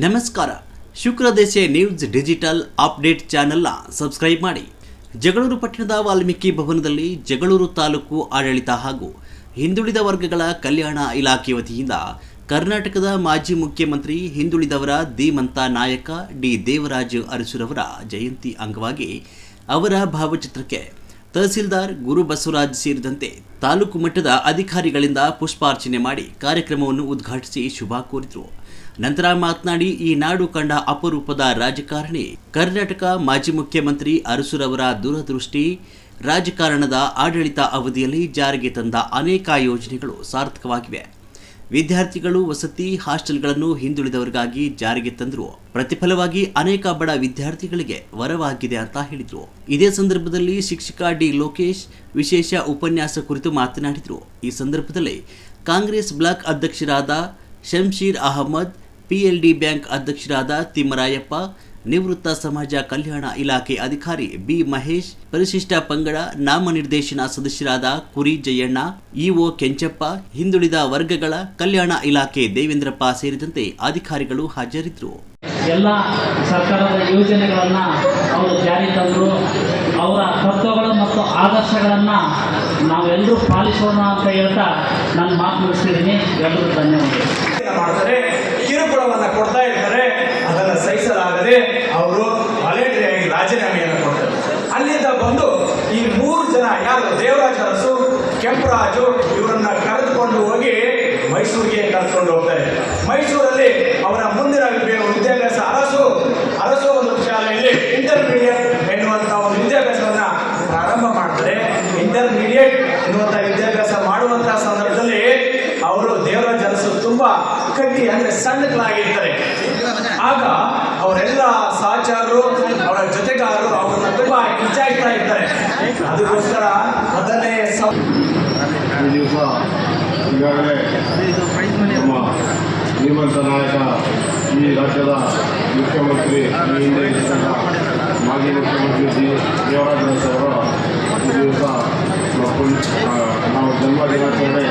ನಮಸ್ಕಾರ. ಶುಕ್ರದೇಶ news digital update ಚಾನೆಲ್ನ subscribe ಮಾಡಿ. ಜಗಳೂರು ಪಟ್ಟಣದ ವಾಲ್ಮೀಕಿ ಭವನದಲ್ಲಿ ಜಗಳೂರು ತಾಲೂಕು ಆಡಳಿತ ಹಾಗೂ ಹಿಂದುಳಿದ ವರ್ಗಗಳ ಕಲ್ಯಾಣ ಇಲಾಖೆ ವತಿಯಿಂದ ಕರ್ನಾಟಕದ ಮಾಜಿ ಮುಖ್ಯಮಂತ್ರಿ ಹಿಂದುಳಿದವರ ಧೀಮಂತ ನಾಯಕ ಡಿ ದೇವರಾಜ ಅರಸುರವರ ಜಯಂತಿ ಅಂಗವಾಗಿ ಅವರ ಭಾವಚಿತ್ರಕ್ಕೆ ತಹಸೀಲ್ದಾರ್ ಗುರು ಬಸವರಾಜ್ ಸೇರಿದಂತೆ ತಾಲೂಕು ಮಟ್ಟದ ಅಧಿಕಾರಿಗಳಿಂದ ಪುಷ್ಪಾರ್ಚನೆ ಮಾಡಿ ಕಾರ್ಯಕ್ರಮವನ್ನು ಉದ್ಘಾಟಿಸಿ ಶುಭ ಕೋರಿದರು. ನಂತರ ಮಾತನಾಡಿ, ಈ ನಾಡು ಕಂಡ ಅಪರೂಪದ ರಾಜಕಾರಣಿ ಕರ್ನಾಟಕ ಮಾಜಿ ಮುಖ್ಯಮಂತ್ರಿ ಅರಸುರವರ ದೂರದೃಷ್ಟಿ ರಾಜಕಾರಣದ ಆಡಳಿತ ಅವಧಿಯಲ್ಲಿ ಜಾರಿಗೆ ತಂದ ಅನೇಕ ಯೋಜನೆಗಳು ಸಾರ್ಥಕವಾಗಿವೆ. ವಿದ್ಯಾರ್ಥಿಗಳು ವಸತಿ ಹಾಸ್ಟೆಲ್ಗಳನ್ನು ಹಿಂದುಳಿದವರಿಗಾಗಿ ಜಾರಿಗೆ ತಂದರು. ಪ್ರತಿಫಲವಾಗಿ ಅನೇಕ ಬಡ ವಿದ್ಯಾರ್ಥಿಗಳಿಗೆ ವರವಾಗಿದೆ ಅಂತ ಹೇಳಿದರು. ಇದೇ ಸಂದರ್ಭದಲ್ಲಿ ಶಿಕ್ಷಕ ಡಿ ಲೋಕೇಶ್ ವಿಶೇಷ ಉಪನ್ಯಾಸ ಕುರಿತು ಮಾತನಾಡಿದರು. ಈ ಸಂದರ್ಭದಲ್ಲಿ ಕಾಂಗ್ರೆಸ್ ಬ್ಲಾಕ್ ಅಧ್ಯಕ್ಷರಾದ ಶಂಶೀರ್ ಅಹಮದ್, PLD ಬ್ಯಾಂಕ್ ಅಧ್ಯಕ್ಷರಾದ ತಿಮ್ಮರಾಯಪ್ಪ, ನಿವೃತ್ತ ಸಮಾಜ ಕಲ್ಯಾಣ ಇಲಾಖೆ ಅಧಿಕಾರಿ ಬಿ ಮಹೇಶ್, ಪರಿಶಿಷ್ಟ ಪಂಗಡ ನಾಮನಿರ್ದೇಶನ ಸದಸ್ಯರಾದ ಕುರಿ ಜಯಣ್ಣ, ಇಒ ಕೆಂಚಪ್ಪ, ಹಿಂದುಳಿದ ವರ್ಗಗಳ ಕಲ್ಯಾಣ ಇಲಾಖೆ ದೇವೇಂದ್ರಪ್ಪ ಸೇರಿದಂತೆ ಅಧಿಕಾರಿಗಳು ಹಾಜರಿದ್ದರು. ಎಲ್ಲ ಸರ್ಕಾರದ ಯೋಜನೆಗಳನ್ನು ಅವರು ಜಾರಿ ತಂದರು. ಅವರ ತತ್ವಗಳು ಮತ್ತು ಆದರ್ಶಗಳನ್ನು ನಾವೆಲ್ಲರೂ ಪಾಲಿಸೋಣ ಅಂತ ಹೇಳ್ತಾ ನಾನು ಮಾತು ಮುಗಿಸ್ತಿದ್ದೀನಿ. ಎಲ್ಲರೂ ಧನ್ಯವಾದಗಳು. ಮಾಡ್ತಾರೆ, ಕಿರುಕುಳವನ್ನು ಕೊಡ್ತಾ ಇರ್ತಾರೆ. ಅದನ್ನು ಸಹಿಸಲಾಗದೆ ಅವರು ವಾಲಂಟರಿಯಾಗಿ ರಾಜೀನಾಮೆಯನ್ನು ಕೊಡ್ತಾರೆ. ಅಲ್ಲಿಂದ ಬಂದು ಈ 3 ಜನ ಯಾರು ದೇವರಾಜ ಅರಸು, ಕೆಂಪರಾಜು ಇವರನ್ನ ಕರೆದುಕೊಂಡು ಹೋಗಿ ಮೈಸೂರಿಗೆ ಕರೆದುಕೊಂಡು ಹೋಗ್ತಾರೆ. ಮೈಸೂರಲ್ಲಿ ಅವರ ಮುಂದಿನ ವಿದ್ಯಾಭ್ಯಾಸ ಅರಸು ಒಂದು ಶಾಲೆಯಲ್ಲಿ ಇಂಟರ್ಮೀಡಿಯೇಟ್ ಎನ್ನುವಂಥ ಒಂದು ವಿದ್ಯಾಭ್ಯಾಸವನ್ನು ಪ್ರಾರಂಭ ಮಾಡ್ತಾರೆ. ಇಂಟರ್ಮೀಡಿಯೇಟ್ ಎನ್ನುವಂಥ ವಿದ್ಯಾಭ್ಯಾಸ ಮಾಡುವಂಥ ಸಂದರ್ಭದಲ್ಲಿ ಅವರು ದೇವರಾಜ ಅರಸು ತುಂಬ ಕಟ್ಟಿ ಅಂದರೆ ಸಣ್ಣಗಳಾಗಿರ್ತಾರೆ. ಆಗ ಅವರೆಲ್ಲ ಸಹಚರರು, ಅವರ ಜೊತೆಗಾರರು ಅವರನ್ನ ತುಂಬ ಕಿಚ್ಚಾಯ್ತಾ ಇರ್ತಾರೆ. ಅದಕ್ಕೋಸ್ಕರ ಅದನ್ನೇ ಈ ದಿವಸ ಈಗಾಗಲೇ ನಮ್ಮ ಧೀಮಂತ ನಾಯಕ, ಈ ರಾಜ್ಯದ ಮುಖ್ಯಮಂತ್ರಿ, ಈ ಹಿಂದೆ ಇದ್ದಂಥ ಮಾಜಿ ಮುಖ್ಯಮಂತ್ರಿ ದೇವರಾಜ ಅರಸು ಅವರ ಈ ದಿವಸ ನಾವು ಜನ್ಮ ದಿನಾಚರಣೆ